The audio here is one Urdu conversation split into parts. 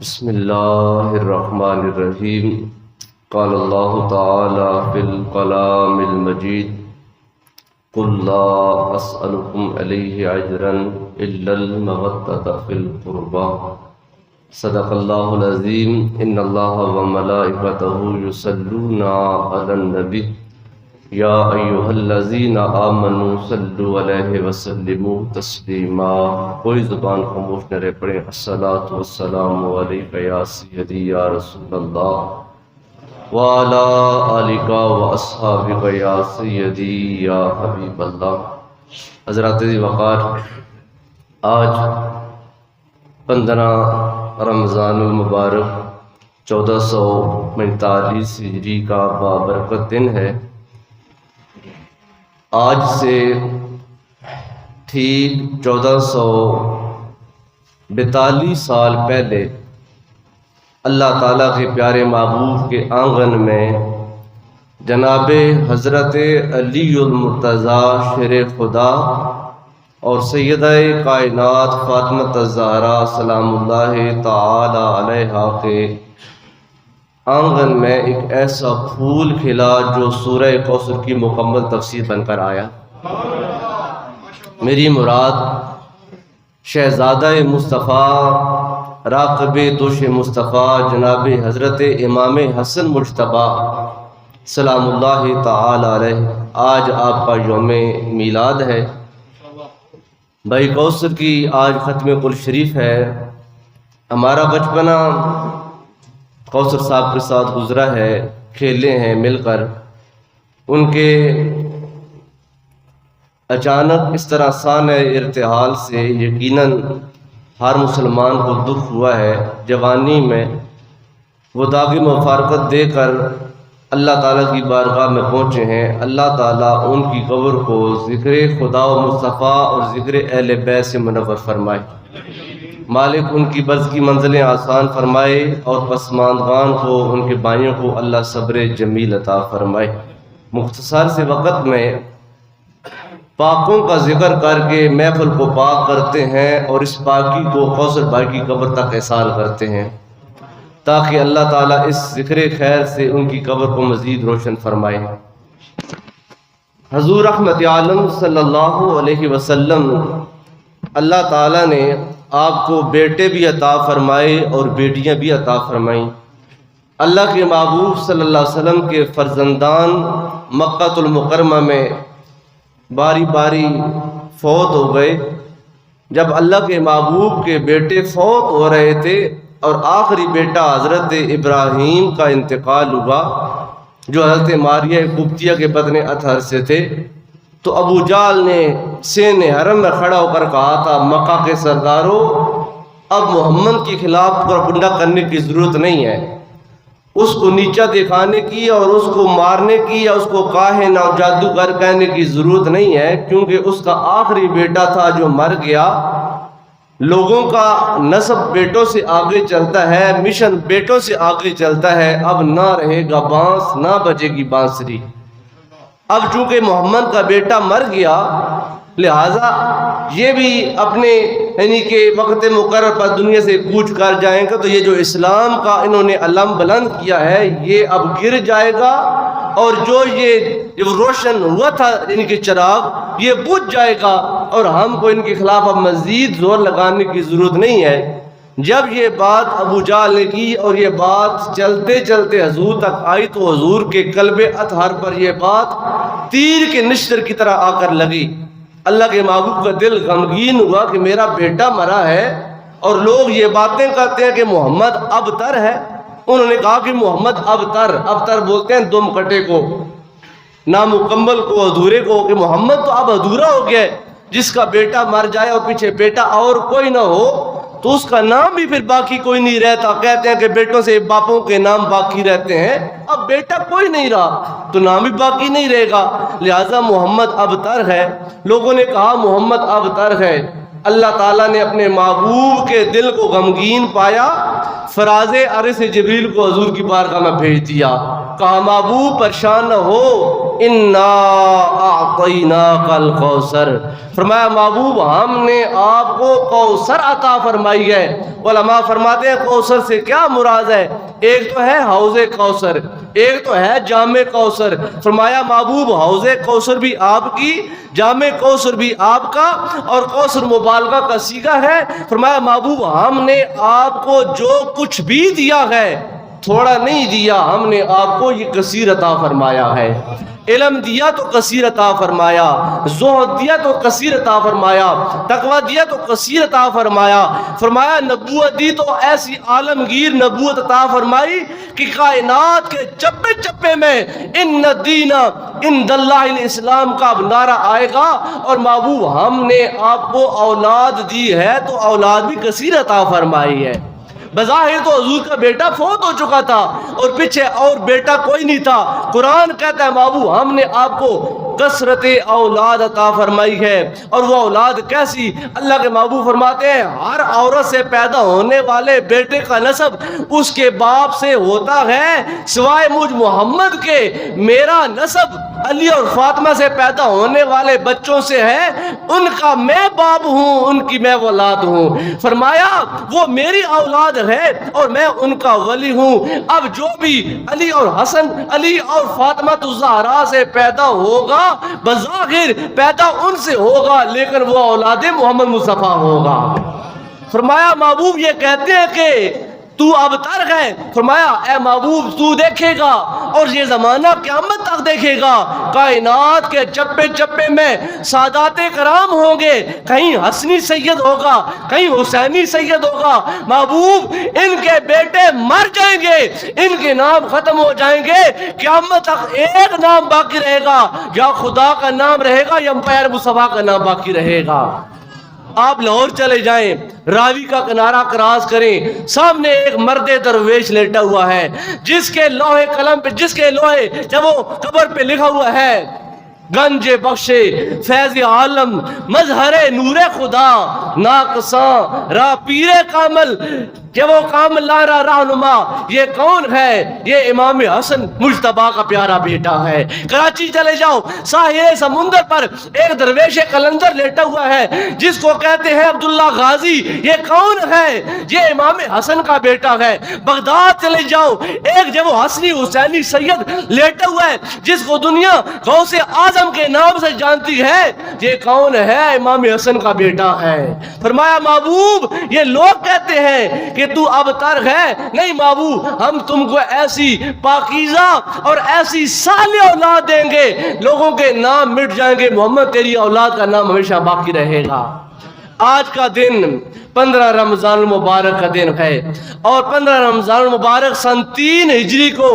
بسم اللہ الرحمن الرحیم قال اللہ تعالی فی الکلام المجید قل لا اسألکم علیہ اجرا الا المودۃ فی القربى صدق اللہ العظیم ان اللہ وملائکتہ یصلون علی النبی یا ایھا الذین آمنوا صلوا علیہ وسلموا تسلیما۔ کوئی زبان خاموش نہ رہ پڑے۔ الصلاۃ والسلام علیک یا سیدی یا رسول اللہ وعلی آلک واصحابک یا سیدی یا حبیب اللہ۔ حضرات وقار، آج 15 رمضان المبارک 1445 ہجری کا بابرکت دن ہے۔ آج سے ٹھیک 1442 سال پہلے اللہ تعالیٰ کے پیارے محبوب کے آنگن میں جناب حضرت علی المرتضیٰ شیر خدا اور سیدہ کائنات فاطمہ الزہرا سلام اللہ تعالی علیہا کے آنگن میں ایک ایسا پھول کھلا جو سورہ کوثر کی مکمل تفسیر بن کر آیا۔ میری مراد شہزادہ مصطفیٰ راقب دوش مصطفیٰ جناب حضرت امام حسن مجتبیٰ سلام اللہ تعالی علیہ، آج آپ کا یوم میلاد ہے۔ بھائی کوثر کی آج ختم قرآن شریف ہے۔ ہمارا بچپنا کوثر صاحب کے ساتھ گزرا ہے، کھیلے ہیں مل کر۔ ان کے اچانک اس طرح سانح ارتحال سے یقیناً ہر مسلمان کو دکھ ہوا ہے۔ جوانی میں وہ داغ مفارقت دے کر اللہ تعالیٰ کی بارگاہ میں پہنچے ہیں۔ اللہ تعالیٰ ان کی قبر کو ذکر خدا و مصطفیٰ اور ذکر اہل بیت سے منور فرمائے۔ مالک ان کی برز کی منزلیں آسان فرمائے اور پسماندگان کو، ان کے بھائیوں کو اللہ صبر جمیل عطا فرمائے۔ مختصر سے وقت میں پاکوں کا ذکر کر کے محفل کو پاک کرتے ہیں اور اس پاکی کو کوثر بھائی کی قبر تک احسان کرتے ہیں تاکہ اللہ تعالیٰ اس ذکر خیر سے ان کی قبر کو مزید روشن فرمائے۔ حضور رحمت عالم صلی اللہ علیہ وسلم، اللہ تعالیٰ نے آپ کو بیٹے بھی عطا فرمائے اور بیٹیاں بھی عطا فرمائیں۔ اللہ کے محبوب صلی اللہ علیہ وسلم کے فرزندان مکہ المکرمہ میں باری باری فوت ہو گئے۔ جب اللہ کے محبوب کے بیٹے فوت ہو رہے تھے اور آخری بیٹا حضرت ابراہیم کا انتقال ہوا جو حضرت ماریہ قبطیہ کے بدن اطہر سے تھے، تو ابو جہل نے سین حرم میں کھڑا ہو کر کہا تھا، مکہ کے سرداروں، اب محمد کے خلاف پروپگنڈا کرنے کی ضرورت نہیں ہے، اس کو نیچا دکھانے کی اور اس کو مارنے کی یا اس کو کاہن اور جادوگر کہنے کی ضرورت نہیں ہے، کیونکہ اس کا آخری بیٹا تھا جو مر گیا۔ لوگوں کا نسب بیٹوں سے آگے چلتا ہے، مشن بیٹوں سے آگے چلتا ہے۔ اب نہ رہے گا بانس، نہ بجے گی بانسری۔ اب چونکہ محمد کا بیٹا مر گیا، لہٰذا یہ بھی اپنے یعنی کہ وقت مقرر پر دنیا سے کوچ کر جائیں گے، تو یہ جو اسلام کا انہوں نے علم بلند کیا ہے یہ اب گر جائے گا، اور جو یہ روشن ہوا تھا یعنی کہ چراغ، یہ بجھ جائے گا، اور ہم کو ان کے خلاف اب مزید زور لگانے کی ضرورت نہیں ہے۔ جب یہ بات ابو جہل نے کی اور یہ بات چلتے چلتے حضور تک آئی تو حضور کے قلب اطہر پر یہ بات تیر کے نشتر کی طرح آ کر لگی۔ اللہ کے محبوب کا دل غمگین ہوا کہ میرا بیٹا مرا ہے اور لوگ یہ باتیں کرتے ہیں کہ محمد ابتر ہے۔ انہوں نے کہا کہ محمد ابتر بولتے ہیں دم کٹے کو، نامکمل کو، ادھورے کو، کہ محمد تو اب ادھورا ہو گیا ہے۔ جس کا بیٹا مر جائے اور پیچھے بیٹا اور کوئی نہ ہو تو اس کا نام بھی پھر باقی کوئی نہیں رہتا۔ کہتے ہیں کہ بیٹوں سے باپوں کے نام باقی رہتے ہیں، اب بیٹا کوئی نہیں رہا تو نام بھی باقی نہیں رہے گا، لہٰذا محمد ابتر ہے۔ لوگوں نے کہا محمد ابتر ہے۔ اللہ تعالیٰ نے اپنے محبوب کے دل کو غمگین پایا، فراز عرش جبریل کو حضور کی بارگاہ میں بھیج دیا، کہا محبوب پریشان نہ ہو، انا اعطیناک الکوثر، فرمایا محبوب ہم نے آپ کو کوثر عطا فرمائی ہے۔ علماء فرماتے ہیں کوثر سے کیا مراد ہے؟ ایک تو ہے حوض کوثر، ایک تو ہے جام کوثر۔ فرمایا محبوب حوض کوثر بھی آپ کی، جام کوثر بھی آپ کا، اور کوثر مبالغہ کا صیغہ ہے۔ فرمایا محبوب ہم نے آپ کو جو کچھ بھی دیا ہے تھوڑا نہیں دیا، ہم نے آپ کو یہ کثیر عطا فرمایا ہے۔ علم دیا تو کثیر عطا فرمایا، زہد دیا تو کثیر عطا فرمایا، تقوی دیا تو کثیر عطا فرمایا۔ فرمایا نبوت دی تو ایسی عالمگیر نبوت عطا فرمائی کہ کائنات کے چپے چپے میں ان الدین عند اللہ الاسلام کا اب نعرہ آئے گا۔ اور محبوب ہم نے آپ کو اولاد دی ہے تو اولاد بھی کثیر عطا فرمائی ہے۔ بظاہر تو حضور کا بیٹا فوت ہو چکا تھا اور پیچھے اور بیٹا کوئی نہیں تھا۔ قرآن کہتا ہے محبوب ہم نے آپ کو کثرت اولاد عطا فرمائی ہے۔ اور وہ اولاد کیسی؟ اللہ کے محبوب فرماتے ہیں ہر عورت سے پیدا ہونے والے بیٹے کا نسب اس کے باپ سے ہوتا ہے، سوائے مجھ محمد کے میرا نسب علی اور فاطمہ سے پیدا ہونے والے بچوں سے ہے، ان کا میں باپ ہوں، ان کی میں اولاد ہوں۔ فرمایا وہ میری اولاد ہے اور میں ان کا ولی ہوں۔ اب جو بھی علی اور حسن، علی اور فاطمہ الزہرا سے پیدا ہوگا بظاہر پیدا ان سے ہوگا، لیکن وہ اولاد محمد مصطفیٰ ہوگا۔ فرمایا محبوب یہ کہتے ہیں کہ تو اب تر ہے، فرمایا اے محبوب تو دیکھے گا اور یہ زمانہ قیامت تک دیکھے گا، کائنات کے چپے چپے میں سادات کرام ہوں گے، کہیں حسنی سید ہوگا، کہیں حسینی سید ہوگا۔ محبوب ان کے بیٹے مر جائیں گے، ان کے نام ختم ہو جائیں گے، قیامت تک ایک نام باقی رہے گا، یا خدا کا نام رہے گا یا پیارے مصطفیٰ کا نام باقی رہے گا۔ آپ لاہور چلے جائیں، راوی کا کنارہ کراس کریں، سامنے ایک مرد درویش لیٹا ہوا ہے، جس کے لوہے قلم پہ، جس کے لوہے جب وہ قبر پہ لکھا ہوا ہے گنج بخشے فیض عالم مظہر نور خدا ناقصاں را پیر کامل، کہ وہ کامل لارا رہنما یہ کون ہے؟ یہ امام حسن مجتبیٰ کا پیارا بیٹا ہے۔ کراچی چلے جاؤ، ساحل سمندر پر ایک درویش قلندر لیٹا ہوا ہے جس کو کہتے ہیں عبداللہ غازی، یہ کون ہے؟ یہ امام حسن کا بیٹا ہے۔ بغداد چلے جاؤ، ایک جب وہ حسنی حسینی سید لیٹا ہوا ہے جس کو دنیا غوث اعظم کے نام سے جانتی ہے، یہ کون ہے؟ امام حسن کا بیٹا ہے۔ فرمایا محبوب یہ لوگ کہتے ہیں کہ تو اب تر ہے، نہیں محبوب ہم تم کو ایسی پاکیزہ اور ایسی صالح اولاد دیں گے، لوگوں کے نام مٹ جائیں گے، محمد تیری اولاد کا نام ہمیشہ باقی رہے گا۔ آج کا دن 15 رمضان المبارک کا دن ہے، اور 15 رمضان المبارک سن 3 ہجری کو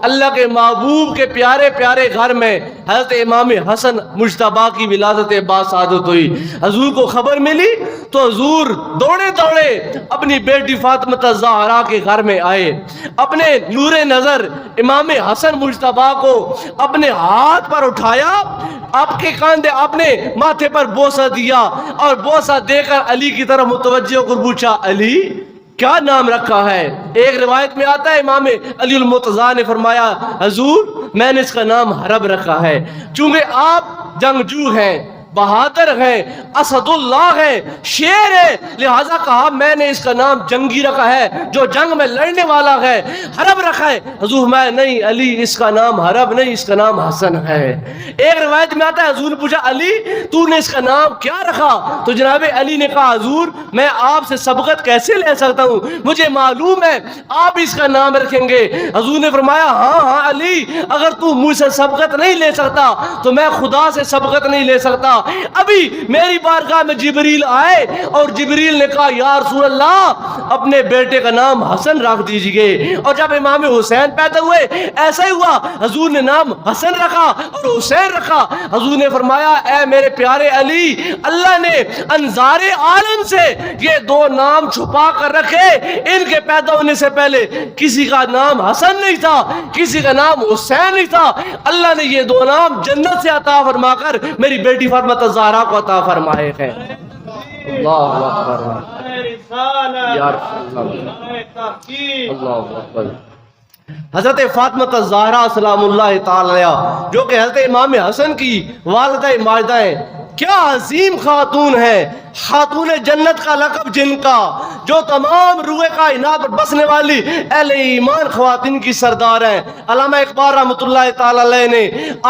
اللہ کے محبوب کے پیارے پیارے گھر میں حضرت امام حسن مجتبیٰ کی ولادت باسعادت ہوئی۔ حضور کو خبر ملی تو حضور دوڑے دوڑے اپنی بیٹی فاطمہ الزہرا کے گھر میں آئے، اپنے نور نظر امام حسن مجتبیٰ کو اپنے ہاتھ پر اٹھایا، آپ کے کاندھے اپنے ماتھے پر بوسہ دیا، اور بوسہ دے کر علی کی طرف متوجہ کر پوچھا علی کیا نام رکھا ہے؟ ایک روایت میں آتا ہے امام علی المرتضیٰ نے فرمایا حضور میں نے اس کا نام حرب رکھا ہے، چونکہ آپ جنگجو ہیں، بہادر ہیں، اسد اللہ ہیں، شیر ہے، لہذا کہا میں نے اس کا نام جنگی رکھا ہے، جو جنگ میں لڑنے والا ہے، حرب رکھا ہے۔ حضور میں نہیں علی اس کا نام حرب نہیں، اس کا نام حسن ہے۔ ایک روایت میں آتا ہے حضور نے پوچھا علی تو نے اس کا نام کیا رکھا؟ تو جناب علی نے کہا حضور میں آپ سے سبقت کیسے لے سکتا ہوں، مجھے معلوم ہے آپ اس کا نام رکھیں گے۔ حضور نے فرمایا ہاں علی اگر تو مجھ سے سبقت نہیں لے سکتا تو میں خدا سے سبقت نہیں لے سکتا۔ ابھی میری بارگاہ میں جبریل آئے اور جبریل نے کہا یا رسول اللہ اپنے بیٹے کا نام حسن رکھ دیجئے، اور جب امام حسین پیدا ہوئے ایسا ہی ہوا، حضور نے نام حسن رکھا اور حسین رکھا۔ حضور نے فرمایا اے میرے پیارے علی اللہ نے انظار عالم سے یہ 2 نام چھپا کر رکھے، ان کے پیدا ہونے سے پہلے کسی کا نام حسن نہیں تھا، کسی کا نام حسین نہیں تھا، اللہ نے یہ 2 نام جنت سے عطا فرما کر میری بیٹی فاطمہ الزہرا کو عطا فرمائے ہیں۔ اللہ اکبر یا رسول اللہ، اللہ اکبر۔ حضرت فاطمہ الزہرا سلام اللہ تعالی علیہا جو کہ حضرت امام حسن کی والدہ ماجدہ ہیں، کیا عظیم خاتون ہے، خاتون جنت کا لقب جن کا، جو تمام روئے کائنات پر بسنے والی اہل ایمان خواتین کی سردار ہیں۔ علامہ اقبال رحمۃ اللہ تعالی علیہ نے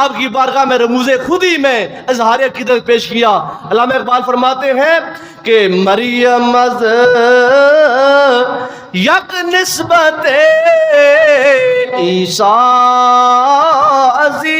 آپ کی بارگاہ میں رموز خودی میں اظہار عقیدت پیش کیا۔ علامہ اقبال فرماتے ہیں کہ مریم از یک نسبت عیسیٰ عزیز،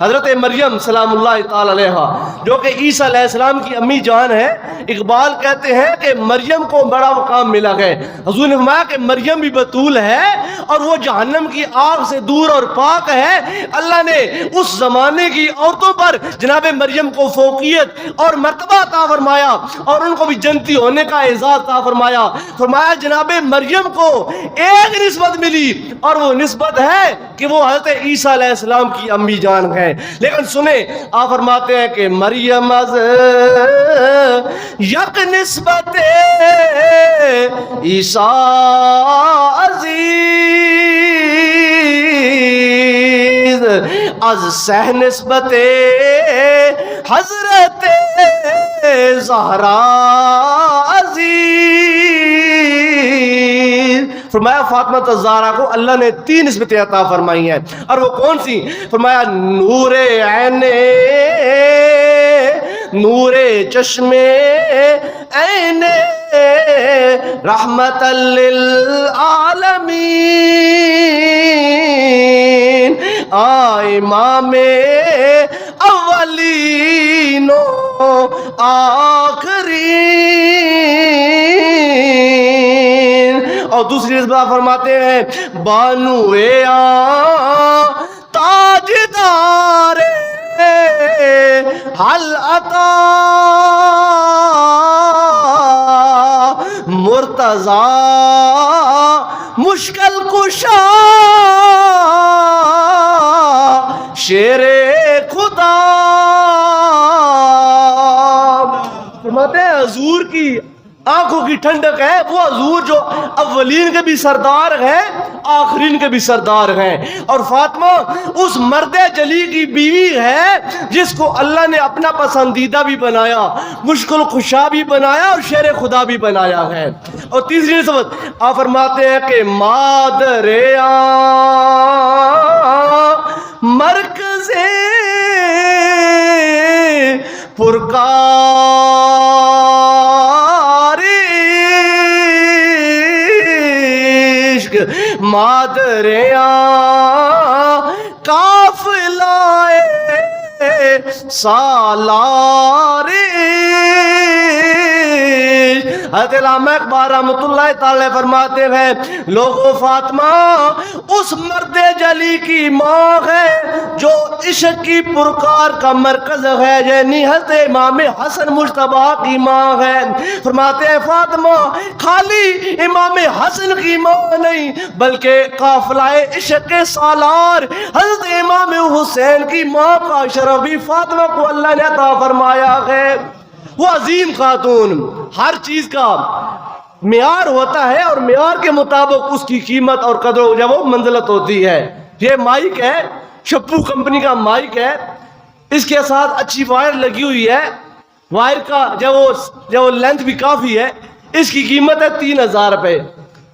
حضرت مریم سلام اللہ تعالی علیہا جو کہ عیسیٰ علیہ السلام کی امی جان ہے، اقبال کہتے ہیں کہ مریم کو بڑا مقام ملا ہے۔ حضور نے فرمایا کہ مریم بھی بطول ہے اور وہ جہنم کی آگ سے دور اور پاک ہے۔ اللہ نے اس زمانے کی عورتوں پر جناب مریم کو فوقیت اور مرتبہ عطا فرمایا اور ان کو بھی جنتی ہونے کا اعزاز عطا فرمایا۔ فرمایا جناب مریم کو ایک نسبت ملی اور وہ نسبت ہے کہ وہ حضرت عیسیٰ علیہ السلام کی امی جان ہے۔ لیکن سنیں، آپ فرماتے ہیں کہ مریم از یک نسبت عیسیٰ عزیز، از سہ نسبت حضرت زہرا عزیز۔ فرمایا فاطمہ الزہرا کو اللہ نے 3 نسبتیں عطا فرمائی ہیں، اور وہ کون سی؟ فرمایا نور عین، نور چشمے عین، رحمت للعالمین، امام اولین و آخرین۔ اور دوسری نسبت فرماتے ہیں بانو تاجدار حل عطا، مرتضی مشکل کشا، شیر خدا۔ فرماتے ہیں حضور کی آنکھوں کی ٹھنڈک ہے وہ حضور جو اولین کے بھی سردار ہیں آخرین کے بھی سردار ہیں، اور فاطمہ اس مرد جلی کی بیوی ہے جس کو اللہ نے اپنا پسندیدہ بھی بنایا، مشکل کشا بھی بنایا اور شیر خدا بھی بنایا ہے۔ اور تیسری نسبت آپ فرماتے ہیں کہ مادر مرکز پرکار عشق، مادر قافلہ سالار عشق۔ حضرت علامہ اقبال رحمۃ اللہ تعالی فرماتے ہیں لوگوں فاطمہ اس مرد جلی کی ماں ہے جو عشق کی پرکار کا مرکز ہے، یعنی حضرت امام حسن مجتبی کی ماں ہے۔ فرماتے ہیں فاطمہ خالی امام حسن کی ماں نہیں بلکہ قافلہ عشق کے سالار حضرت امام حسین کی ماں کا شرف بھی فاطمہ کو اللہ نے عطا فرمایا ہے۔ وہ عظیم خاتون، ہر چیز کا معیار ہوتا ہے اور معیار کے مطابق اس کی قیمت اور قدر و جب وہ منزلت ہوتی ہے۔ یہ مائک ہے، شپو کمپنی کا مائک ہے، اس کے ساتھ اچھی وائر لگی ہوئی ہے، وائر کا جو لینتھ بھی کافی ہے، اس کی قیمت ہے 3000 روپے۔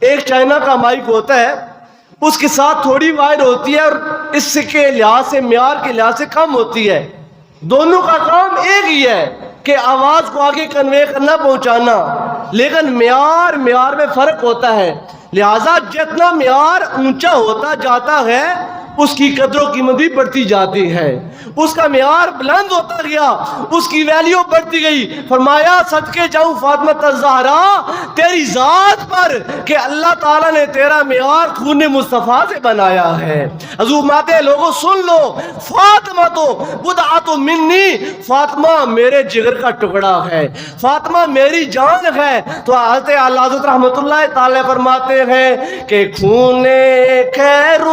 ایک چائنا کا مائک ہوتا ہے، اس کے ساتھ تھوڑی وائر ہوتی ہے اور اس کے لحاظ سے معیار کے لحاظ سے کم ہوتی ہے، دونوں کا کام ایک ہی ہے کہ آواز کو آگے کنوے کرنا، پہنچانا، لیکن معیار میں فرق ہوتا ہے۔ لہٰذا جتنا معیار اونچا ہوتا جاتا ہے اس کی قدر و قیمت بھی بڑھتی جاتی ہے، اس کا معیار بلند ہوتا گیا اس کی ویلیو بڑھتی گئی۔ فرمایا صدقے جاؤں فاطمہ الزہرا تیری ذات پر کہ اللہ تعالیٰ نے تیرا معیار خون مصطفیٰ سے بنایا ہے۔ حضور ماتے لوگوں سن لو، فاطمہ تو بضعۃ منی، فاطمہ میرے جگر کا ٹکڑا ہے، فاطمہ میری جان ہے۔ تو حضرت اعلیٰ حضرت رحمۃ اللہ تعالی فرماتے ہیں کہ خون خیر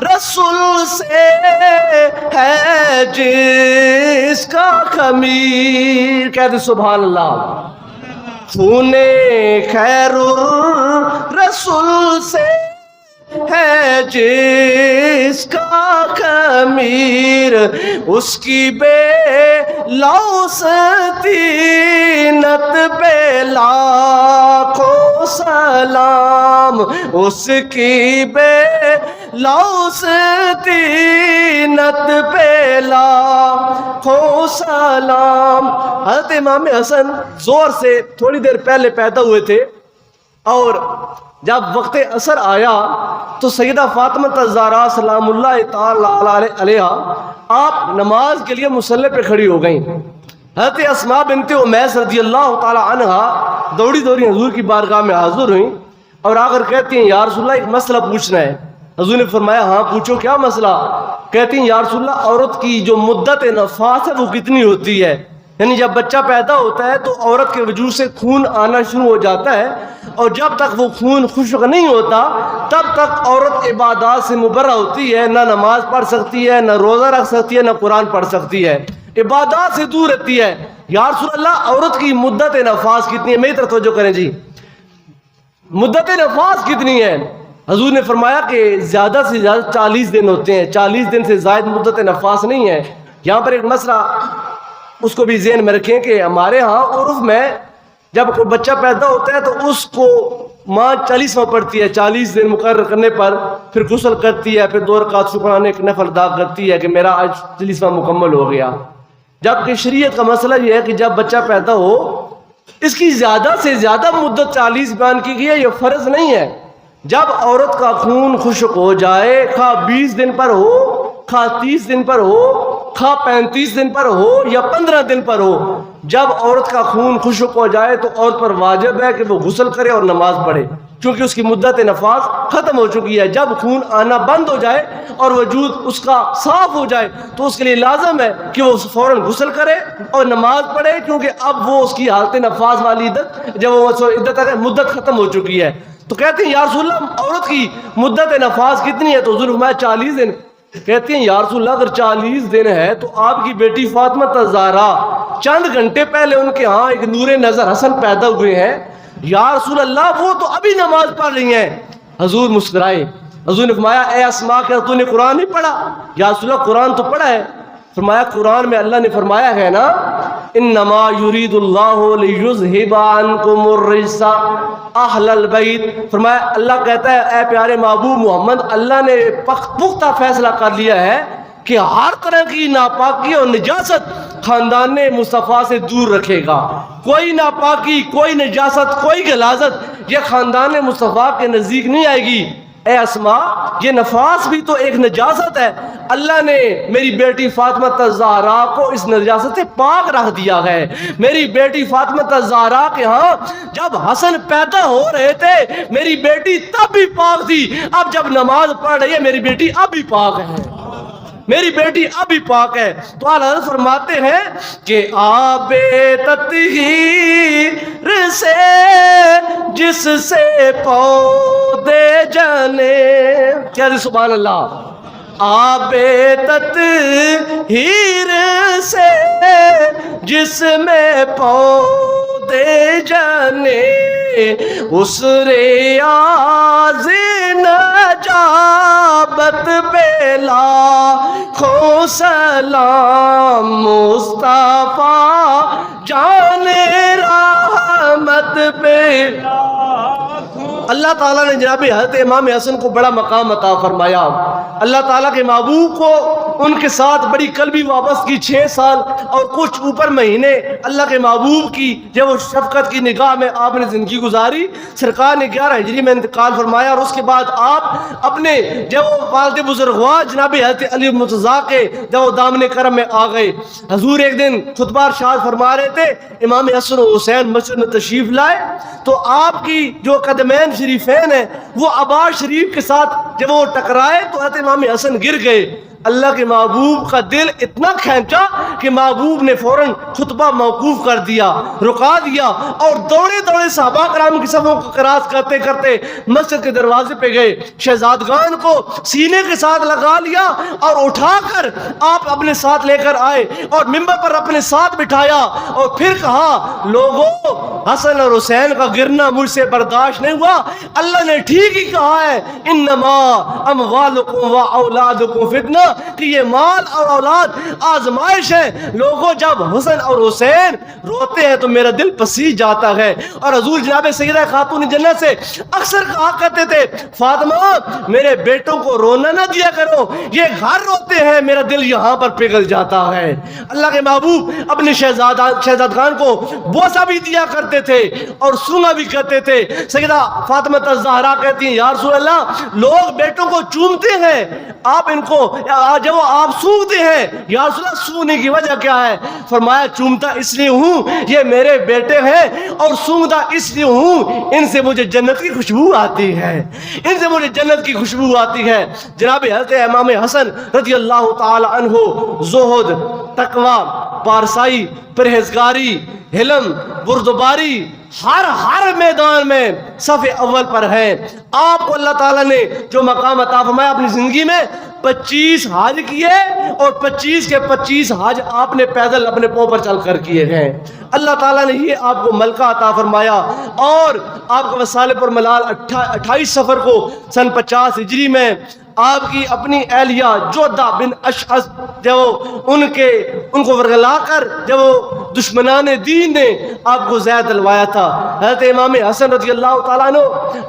رسول سے ہے جس کا خمیر، کہتے سبحان اللہ۔ خون خیرالرسول سے ہے جس کا خمیر، اس کی بے لوث طینت پہ لاکھوں سلام، اس کی بے لوث طینت پہ لاکھوں سلام۔ حضرت امام حسن زور سے تھوڑی دیر پہلے پیدا ہوئے تھے، اور جب وقت عصر آیا تو سیدہ فاطمہ الزہرا سلام اللہ تعالی علیہا آپ نماز کے لیے مصلی پہ کھڑی ہو گئیں۔ حضرت اسماء بنت امیس رضی اللہ تعالی عنہا دوڑی دوڑی حضور کی بارگاہ میں حاضر ہوئیں اور آ کر کہتی ہیں یا رسول اللہ ایک مسئلہ پوچھنا ہے۔ حضور نے فرمایا ہاں پوچھو کیا مسئلہ؟ کہتی ہیں یا رسول اللہ عورت کی جو مدت نفاس ہے وہ کتنی ہوتی ہے؟ یعنی جب بچہ پیدا ہوتا ہے تو عورت کے وجود سے خون آنا شروع ہو جاتا ہے، اور جب تک وہ خون خشک نہیں ہوتا تب تک عورت عبادات سے مبرہ ہوتی ہے، نہ نماز پڑھ سکتی ہے، نہ روزہ رکھ سکتی ہے، نہ قرآن پڑھ سکتی ہے، عبادات سے دور رہتی ہے۔ یا رسول اللہ عورت کی مدت نفاس کتنی ہے؟ میری طرف توجہ کریں جی، مدت نفاس کتنی ہے؟ حضور نے فرمایا کہ زیادہ سے زیادہ 40 دن ہوتے ہیں، 40 دن سے زائد مدت نفاس نہیں ہے۔ یہاں پر ایک مسئلہ اس کو بھی ذہن میں رکھیں کہ ہمارے ہاں عرف میں جب کوئی بچہ پیدا ہوتا ہے تو اس کو ماں 40واں پڑھتی ہے، 40 دن مقرر کرنے پر پھر غسل کرتی ہے، پھر 2 رکعت شکرانے ایک نفل ادا کرتی ہے کہ میرا آج 40واں مکمل ہو گیا۔ جبکہ شریعت کا مسئلہ یہ ہے کہ جب بچہ پیدا ہو اس کی زیادہ سے زیادہ مدت 40 بیان کی گئی ہے، یہ فرض نہیں ہے۔ جب عورت کا خون خشک ہو جائے، خواہ 20 دن پر ہو، خواہ 30 دن پر ہو، خواہ 35 دن پر ہو یا 15 دن پر ہو، جب عورت کا خون خشک ہو جائے تو عورت پر واجب ہے کہ وہ غسل کرے اور نماز پڑھے، کیونکہ اس کی مدت نفاس ختم ہو چکی ہے۔ جب خون آنا بند ہو جائے اور وجود اس کا صاف ہو جائے تو اس کے لیے لازم ہے کہ وہ فوراً غسل کرے اور نماز پڑھے، کیونکہ اب وہ اس کی حالت نفاس والی عدت جب وہ عدت مدت ختم ہو چکی ہے۔ تو کہتے ہیں یا رسول اللہ عورت کی مدت نفاس کتنی ہے؟ تو حضور نے فرمایا 40 دن۔ کہتے ہیں یا رسول اللہ اگر 40 دن ہے تو آپ کی بیٹی فاطمہ الزہرا چند گھنٹے پہلے ان کے ہاں ایک نور نظر حسن پیدا ہوئے ہیں، یا رسول اللہ وہ تو ابھی نماز پڑھ رہی ہیں۔ حضور مسکرائے، حضور نے فرمایا اے اسماء کیا تو نے قرآن نہیں پڑھا؟ یا رسول اللہ قرآن تو پڑھا ہے۔ فرمایا قرآن میں اللہ نے فرمایا ہے نا انما یرید اللہ لیذھب عنکم الرجس اہل البیت، فرمایا اللہ کہتا ہے اے پیارے محبوب محمد، اللہ نے پختہ فیصلہ کر لیا ہے کہ ہر طرح کی ناپاکی اور نجاست خاندان مصطفیٰ سے دور رکھے گا۔ کوئی ناپاکی، کوئی نجاست، کوئی غلاظت یہ خاندان مصطفیٰ کے نزدیک نہیں آئے گی۔ اے اسماء یہ نفاس بھی تو ایک نجاست ہے، اللہ نے میری بیٹی فاطمہ الزہرا کو اس نجاست سے پاک رکھ دیا ہے۔ میری بیٹی فاطمہ الزہرا کے ہاں جب حسن پیدا ہو رہے تھے میری بیٹی تب بھی پاک تھی، اب جب نماز پڑھ رہی ہے میری بیٹی اب بھی پاک ہے، میری بیٹی اب بھی پاک ہے۔ تو حضرت فرماتے ہیں کہ آب تطہیر سے جس سے پودے جنے، کیا جی سبحان اللہ، آب تطہیر سے جس میں پودے جنے، اس ریاض نجابت پہ لاکھوں سلام، مصطفیٰ جان رحمت پہ۔ اللہ تعالیٰ نے جناب حضرت امام حسن کو بڑا مقام عطا فرمایا۔ اللہ تعالیٰ کے محبوب کو ان کے ساتھ بڑی قلبی وابستگی 6 سال اور کچھ اوپر مہینے اللہ کے محبوب کی جب وہ شفقت کی نگاہ میں آپ نے زندگی گزاری۔ سرکار نے 11 ہجری میں انتقال فرمایا اور اس کے بعد آپ اپنے جب وہ والد بزرگوار جناب حضرت علی مرتضیٰ کے جب وہ دامن کرم میں آ گئے، حضور ایک دن خطبہ ارشاد فرما رہے تھے، امام حسن و حسین مسجد میں تشریف لائے تو آپ کی جو قدمین شریفین ہیں وہ عباس شریف کے ساتھ جب وہ ٹکرائے تو حضرت امام حسن گر گئے۔ اللہ کے محبوب کا دل اتنا کھینچا کہ محبوب نے فوراً خطبہ موقوف کر دیا، رکا دیا، اور دوڑے دوڑے صحابہ کرام کی صفوں کو کراس کرتے کرتے مسجد کے دروازے پہ گئے، شہزادگان کو سینے کے ساتھ لگا لیا اور اٹھا کر آپ اپنے ساتھ لے کر آئے اور ممبر پر اپنے ساتھ بٹھایا اور پھر کہا لوگوں حسن اور حسین کا گرنا مجھ سے برداشت نہیں ہوا، اللہ نے ٹھیک ہی کہا ہے انما اموالکم و اولادکم فتنہ، کہ یہ مال اور اولاد آزمائش ہے۔ لوگوں جب حسن اور حسین روتے ہیں تو میرا دل پسیج جاتا ہے۔ اور حضور جناب سیدہ خاتون جنت سے اکثر کہا کرتے تھے فاطمہ میرے بیٹوں کو رونا نہ دیا کرو، یہ گھر روتے ہیں میرا دل یہاں پر پگھل جاتا ہے۔ اللہ کے محبوب اپنے شہزادگان کو بوسہ بھی دیا کرتے تھے اور سونگا بھی کرتے تھے۔ سیدہ فاطمہ الزہرا کہتی ہیں یا رسول اللہ لوگ بیٹوں کو چومتے ہیں، آپ ان کو جب آپ سونگتے ہیں یا رسول اللہ سونگنے کی وجہ کیا ہے؟ فرمایا چومتا اس لیے ہوں یہ میرے بیٹے ہیں، اور سونگتا اس لیے ہوں ان سے مجھے جنت کی خوشبو آتی ہے، ان سے مجھے جنت کی خوشبو آتی ہے۔ جناب حضرت امام حسن رضی اللہ تعالی عنہ زہد، تقوی، پارسائی، پرہیزگاری، حلم، بردباری، ہر میدان میں صف اول پر ہے۔ آپ کو اللہ تعالیٰ نے جو مقام عطا فرمایا اپنی زندگی میں 25 حج کیے اور 25 کے 25 حج آپ نے پیدل اپنے پاؤں پر چل کر کیے ہیں۔ اللہ تعالیٰ نے یہ آپ کو ملکہ عطا فرمایا اور آپ کا وصال پر ملال 28 صفر کو سن 50 ہجری میں آپ کی اپنی اہلیہ جودہ بن اشعث جب ان کو ورگلا کر جب دشمنان دین نے آپ کو زید دلوایا تھا، حضرت امام حسن رضی اللہ تعالیٰ عنہ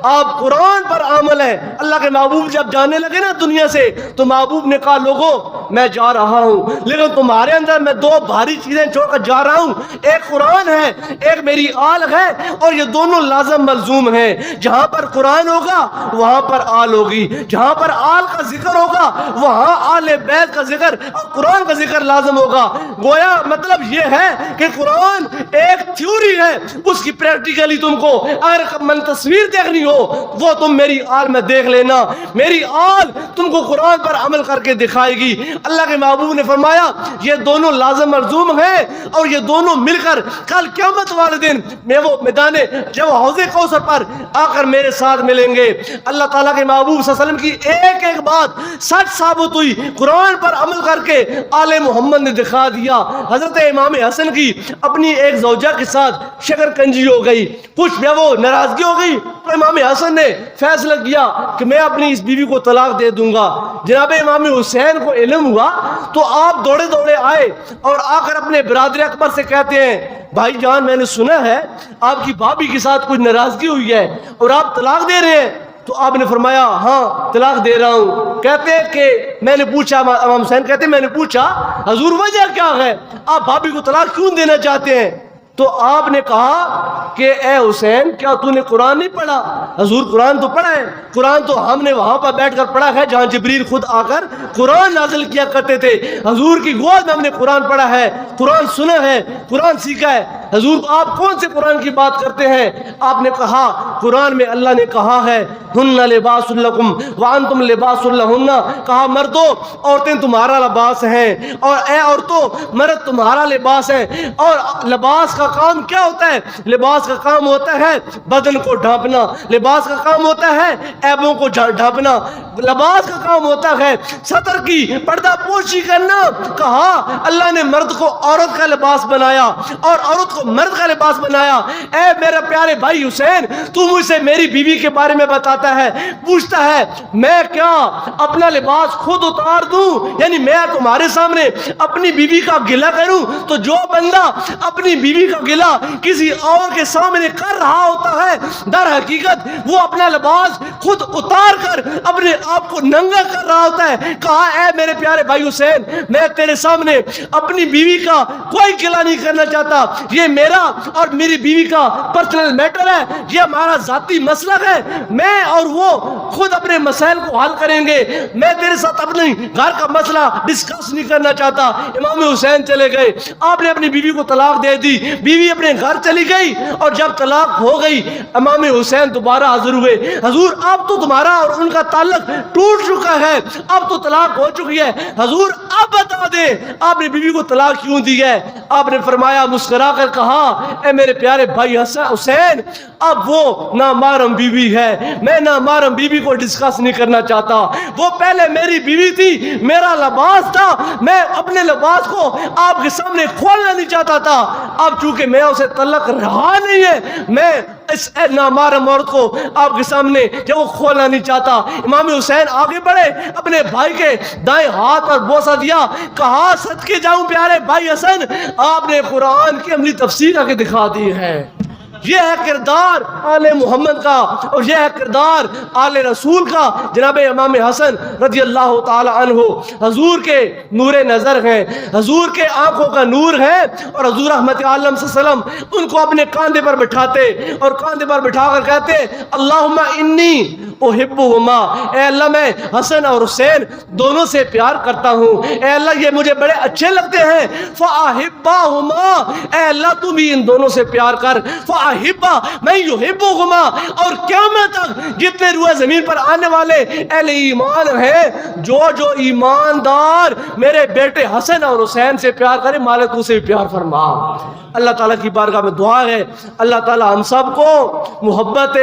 آپ قرآن پر عمل ہے۔ اللہ کے محبوب جب جانے لگے نا دنیا سے تو محبوب نے کہا لوگوں میں جا رہا ہوں لیکن تمہارے اندر میں 2 بھاری چیزیں چھوڑ کر جا رہا ہوں، ایک قرآن ہے، ایک میری آل ہے، اور یہ دونوں لازم ملزوم ہیں۔ جہاں پر قرآن ہوگا وہاں پر آل ہوگی، جہاں پر آل کا ذکر ہوگا وہاں آل بیت کا ذکر اور قرآن کا ذکر لازم ہوگا۔ گویا مطلب یہ ہے کہ قرآن ایک تھیوری ہے، اس کی پریکٹیکلی تم کو اگر من تصویر دیکھنی ہو وہ تم میری آل میں دیکھ لینا، میری آل تم کو قرآن پر عمل کر کے دکھائے گی۔ اللہ کے محبوب نے فرمایا یہ دونوں لازم ملزوم ہیں اور یہ دونوں مل کر کل قیامت والے دن میں وہ میدان جب حوض کوثر پر آ کر میرے ساتھ ملیں گے۔ اللہ تعالیٰ کے محبوب صلی اللہ علیہ وسلم کی ایک ایک بات سچ ثابت ہوئی، قرآن پر عمل کر کے آل محمد نے دکھا دیا۔ حضرت امام حسن کی اپنی ایک زوجہ کے ساتھ شکر کنجی ہو گئی، کچھ میں وہ ناراضگی ہو گئی تو امام حسن نے فیصلہ کیا کہ میں اپنی اس بیوی کو طلاق دے دوں گا۔ جناب امام حسین کو علم ہوا تو آپ دوڑے دوڑے آئے اور آ کر اپنے برادر اکبر سے کہتے ہیں بھائی جان میں نے سنا ہے آپ کی بھابھی کے ساتھ کچھ ناراضگی ہوئی ہے اور آپ طلاق دے رہے ہیں۔ تو آپ نے فرمایا ہاں طلاق دے رہا ہوں۔ کہتے ہیں کہ میں نے پوچھا، امام حسین کہتے ہیں میں نے پوچھا حضور وجہ کیا ہے، آپ بھابھی کو طلاق کیوں دینا چاہتے ہیں؟ تو آپ نے کہا کہ اے حسین کیا تو نے قرآن نہیں پڑھا؟ حضور قرآن تو پڑھا ہے، قرآن تو ہم نے وہاں پر بیٹھ کر پڑھا ہے جہاں جبریل خود آ کر قرآن نازل کیا کرتے تھے، حضور کی گود میں ہم نے قرآن پڑھا ہے، قرآن سنا ہے، قرآن سیکھا ہے۔ حضور آپ کون سے قرآن کی بات کرتے ہیں؟ آپ نے کہا قرآن میں اللہ نے کہا ہے ہن لباس لکم وانتم لباس لہن، کہا مردو عورتیں تمہارا لباس ہیں اور اے عورتوں مرد تمہارا لباس ہے۔ اور لباس کا کام کیا ہوتا ہے؟ لباس کا کام ہوتا ہے بدن کو ڈھانپنا، لباس کا کام ہوتا ہے عیبوں کو ڈھانپنا، لباس کا کام ہوتا ہے ستر کی پردہ پوشی کرنا۔ کہا اللہ نے مرد کو عورت کا لباس بنایا اور عورت کو مرد کا لباس بنایا۔ اے میرے پیارے بھائی حسین تو مجھ سے میری بیوی کے بارے میں بتاتا ہے، پوچھتا ہے میں کیا اپنا لباس خود اتار دوں، یعنی میں تمہارے سامنے اپنی بیوی کا گلہ کروں؟ تو جو بندہ اپنی بیوی کا گلہ کسی اور کے سامنے کر رہا ہوتا ہے در حقیقت وہ اپنا لباس خود اتار کر اپنے آپ کو ننگا کر رہا ہوتا ہے۔ کہا اے میرے پیارے بھائی حسین میں تیرے سامنے اپنی بیوی کا کوئی گلہ نہیں کرنا چاہتا، یہ میرا اور میری بیوی کا پرسنل میٹر ہے، یہ ہمارا ذاتی مسئلہ ہے، میں اور وہ خود اپنے مسائل کو حل کریں گے، میں تیرے ساتھ اپنے گھر کا مسئلہ ڈسکس نہیں کرنا چاہتا۔ امام حسین چلے گئے، آپ نے اپنی بیوی کو طلاق دے دی، بیوی اپنے گھر چلی گئی، اور جب طلاق ہو گئی امام حسین دوبارہ حاضر ہوئے، حضور اب تو تمہارا اور ان کا تعلق ٹوٹ چکا ہے، اب تو طلاق ہو چکی ہے، حضور اب بتا دیں آپ نے بیوی کو طلاق کیوں دی ہے؟ آپ نے فرمایا، مسکرا کر کہا، اے میرے پیارے بھائی حسین، اب وہ نامحرم بیوی ہے، میں نامحرم بیوی کو ڈسکس نہیں کرنا چاہتا، وہ پہلے میری بیوی تھی، میرا لباس تھا، میں اپنے لباس کو آپ کے سامنے کھولنا نہیں چاہتا تھا، اب چونکہ میں اسے طلق رہا نہیں ہے، میں اس نامحرم عورت کو آپ کے سامنے جب وہ کھولنا نہیں چاہتا۔ امام حسین آگے بڑھے، اپنے بھائی کے دائیں ہاتھ پر بوسہ دیا، کہا صدقے جاؤں پیارے بھائی حسن، آپ نے قرآن کی عملی تفسیر آگے دکھا دی ہے۔ یہ ہے کردار آل محمد کا، اور یہ ہے کردار آل رسول کا۔ جناب امام حسن رضی اللہ تعالی عنہ حضور کے نور نظر ہیں، حضور کے آنکھوں کا نور ہے، اور حضور رحمت عالم صلی اللہ علیہ وسلم ان کو اپنے کاندھے پر بٹھاتے اور کاندھے پر بٹھا کر کہتے، اللہم انی احبہما، اے اللہ میں حسن اور حسین دونوں سے پیار کرتا ہوں، اے اللہ یہ مجھے بڑے اچھے لگتے ہیں، فاحبہما، اے اللہ تو بھی ان دونوں سے پیار کر، فاحبہ میں یحبہما، اور قیامت تک جتنے روح زمین پر آنے والے اہل ایمان ہیں، جو ایماندار میرے بیٹے حسن اور حسین سے پیار کرے، مالک تو سے پیار فرما۔ اللہ تعالیٰ کی بارگاہ میں دعا ہے، اللہ تعالیٰ ہم سب کو محبت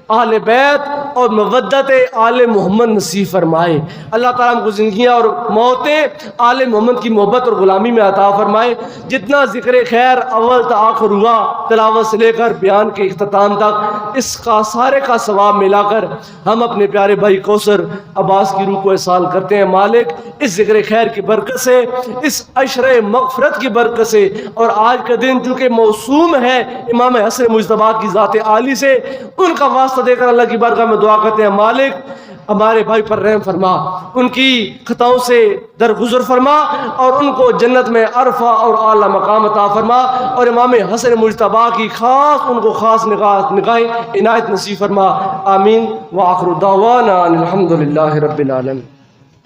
اہل بیت اور مودت آل محمد نصیب فرمائے۔ اللہ تعالیٰ ہم کو زندگیاں اور موتیں آل محمد کی محبت اور غلامی میں عطا فرمائے۔ جتنا ذکر خیر اول تا آخر ہوا، تلاوت سے لے کر بیان کے اختتام تک، اس کا سارے کا ثواب ملا کر ہم اپنے پیارے بھائی کوثر عباس کی روح کو احسان کرتے ہیں۔ مالک اس ذکر خیر کی برکت سے، اس عشر مغفرت کی برکت سے، اور آج کا دن چونکہ موسوم ہے امام حسن مجتبیٰ کی ذات عالی سے، ان کا واسطہ دے کر اللہ کی بارگاہ میں دعا کرتے ہیں، مالک ہمارے بھائی پر رحم فرما، ان کی خطاؤں سے درگزر فرما، اور ان کو جنت میں عرفہ اور اعلیٰ مقام عطا فرما، اور امام حسن مجتبیٰ کی خاص ان کو خاص نگاہیں عنایت نصیب فرما۔ آمین۔ وآخر دعوانا الحمدللہ رب العالمین۔